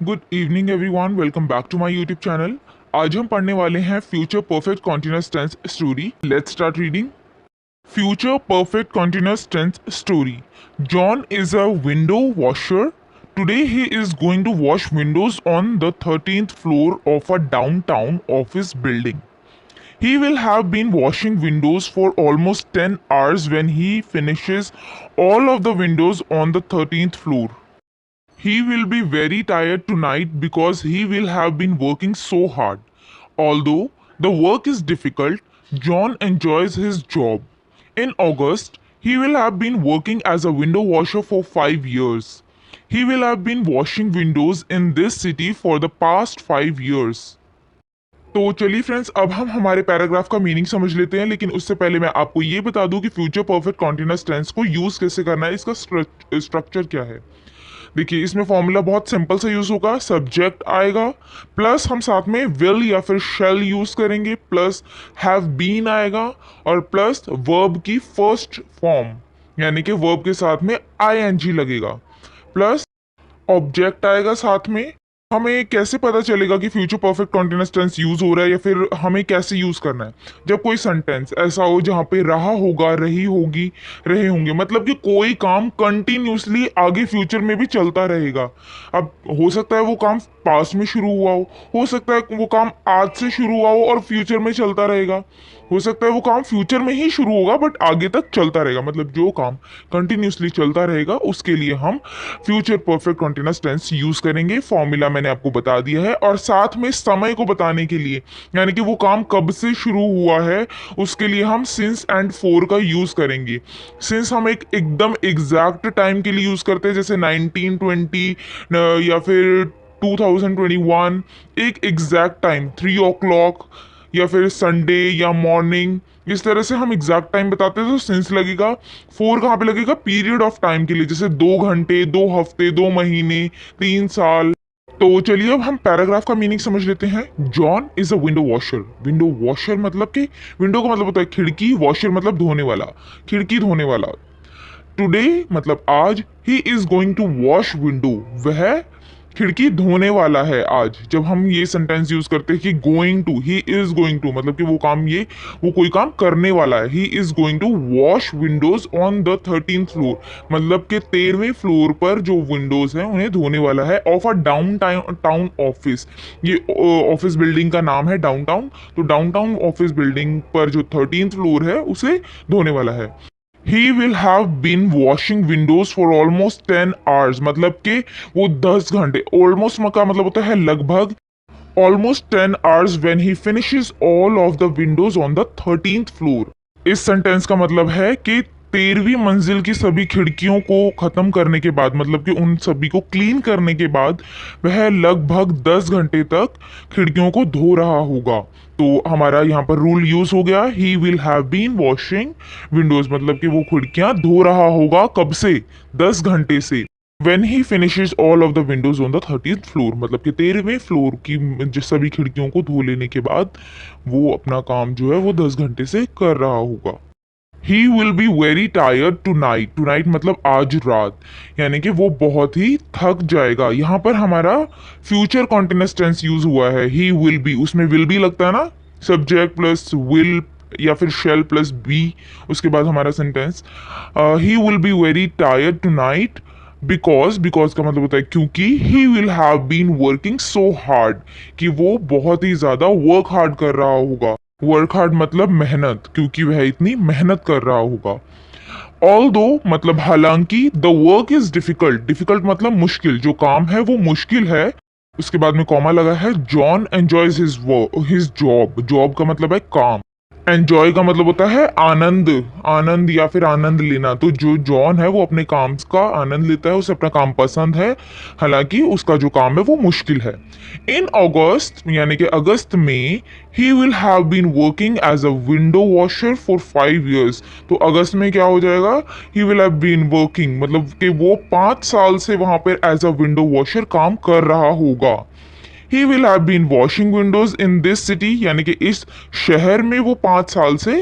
Good evening everyone, welcome back to my YouTube channel. आज हम पढ़ने वाले हैं future perfect continuous tense story. Let's start reading. Future perfect continuous tense story. John is a window washer. Today he is going to wash windows on the 13th floor of a downtown office building. He will have been washing windows for almost 10 hours when he finishes all of the windows on the 13th floor. He will be very tired tonight because he will have been working so hard. Although the work is difficult, John enjoys his job. In August, he will have been working as a window washer for 5 years. He will have been washing windows in this city for the past 5 years. तो चलिए friends, अब हम हमारे paragraph का meaning समझ लेते हैं, लेकिन उससे पहले मैं आपको ये बता दूं कि फ्यूचर परफेक्ट कॉन्टिन्यूअस टेंस को यूज कैसे करना है, इसका स्ट्रक्चर क्या है। देखिए, इसमें फॉर्मूला बहुत सिंपल से यूज होगा। सब्जेक्ट आएगा, प्लस हम साथ में विल या फिर शेल यूज करेंगे, प्लस हैव बीन आएगा, और प्लस वर्ब की फर्स्ट फॉर्म यानी कि वर्ब के साथ में आईएनजी लगेगा, प्लस ऑब्जेक्ट आएगा साथ में। हमें कैसे पता चलेगा कि future perfect continuous tense use हो रहा है, या फिर हमें कैसे यूज करना है? जब कोई सेंटेंस ऐसा हो जहां पे रहा होगा, रही होगी, रहे होंगे, मतलब कि कोई काम कंटिन्यूसली आगे फ्यूचर में भी चलता रहेगा। अब हो सकता है वो काम पास्ट में शुरू हुआ हो सकता है वो काम आज से शुरू हुआ हो और फ्यूचर में चलता रहेगा, हो सकता है वो काम फ्यूचर में ही शुरू होगा बट आगे तक चलता रहेगा। मतलब जो काम कंटिन्यूसली चलता रहेगा उसके लिए हम future perfect continuous tense use करेंगे। फॉर्मूला मैंने आपको बता दिया है, और साथ में समय को बताने के लिए, यानी कि वो काम कब से शुरू हुआ है, उसके लिए हम सिंस एंड फोर का यूज करेंगे। सिंस हम एक एकदम एग्जैक्ट टाइम के लिए यूज करते हैं, जैसे 1920 या फिर 2021, एक एग्जैक्ट टाइम 3 o'clock या फिर संडे या मॉर्निंग, इस तरह से हम एग्जैक्ट टाइम बताते हैं तो सिंस लगेगा। फोर कहाँ पे लगेगा? पीरियड ऑफ टाइम के लिए, जैसे 2 घंटे, 2 हफ्ते, 2 महीने, 3 साल। तो चलिए अब हम पैराग्राफ का मीनिंग समझ लेते हैं। John is a window washer. Window washer मतलब कि विंडो का मतलब होता है खिड़की, वॉशर मतलब धोने वाला, खिड़की धोने वाला। टुडे मतलब आज, he is going to wash window, वह खिड़की धोने वाला है आज। जब हम ये सेंटेंस यूज करते हैं कि going to, he is going to, मतलब कि वो कोई काम करने वाला है। He is going to wash windows on the 13th floor, मतलब कि 13वें फ्लोर पर जो विंडोज हैं उन्हें धोने वाला है, ऑफ अ टाउन ऑफिस। ये ऑफिस बिल्डिंग का नाम है डाउनटाउन, तो डाउनटाउन ऑफिस बिल्डिंग पर जो 13th फ्लोर है उसे धोने वाला है। He will have been washing windows for almost 10 hours, मतलब कि वो 10 घंटे, almost का मतलब होता है लगभग, almost 10 hours when he finishes all of the windows on the 13th floor। इस सेंटेंस का मतलब है कि 13वीं मंजिल की सभी खिड़कियों को खत्म करने के बाद, मतलब कि उन सभी को क्लीन करने के बाद वह लगभग 10 घंटे तक खिड़कियों को धो रहा होगा। तो हमारा यहाँ पर रूल यूज हो गया, he will have been washing windows, मतलब कि वो खिड़कियां धो रहा होगा कब से? 10 घंटे से। When he finishes all of the windows on the 13th floor, मतलब कि 13वें फ्लोर की जो सभी खिड़कियों को धो लेने के बाद वो अपना काम जो है वो 10 घंटे से कर रहा होगा। He will be very tired tonight. Tonight मतलब आज रात, यानी कि वो बहुत ही थक जाएगा। यहाँ पर हमारा फ्यूचर कॉन्टिन्यूअस टेंस यूज हुआ है। He will be, उसमें will be लगता है ना, सब्जेक्ट प्लस will या फिर shall प्लस be, उसके बाद हमारा sentence. He will be very tired tonight because का मतलब होता है क्योंकि, he will have been working so hard, कि वो बहुत ही ज्यादा वर्क हार्ड कर रहा होगा। वर्क हार्ड मतलब मेहनत, क्योंकि वह इतनी मेहनत कर रहा होगा। ऑल्दो मतलब हालांकि, the work is difficult, difficult मतलब मुश्किल, जो काम है वो मुश्किल है। उसके बाद में कॉमा लगा है। John enjoys his job, job का मतलब है काम। एंजॉय का मतलब होता है आनंद, आनंद या फिर आनंद लेना। तो जो जॉन है वो अपने काम का आनंद लेता है, उसे अपना काम पसंद है, हालांकि उसका जो काम है वो मुश्किल है। इन अगस्त यानी कि अगस्त में, he will have been working as a window washer for 5 years। तो अगस्त में क्या हो जाएगा? He will have been working, मतलब कि वो 5 साल से वहां पर एज अ विंडो वॉशर काम कर रहा होगा। He will have been washing windows in this city, यानी कि इस शहर में वो 5 साल से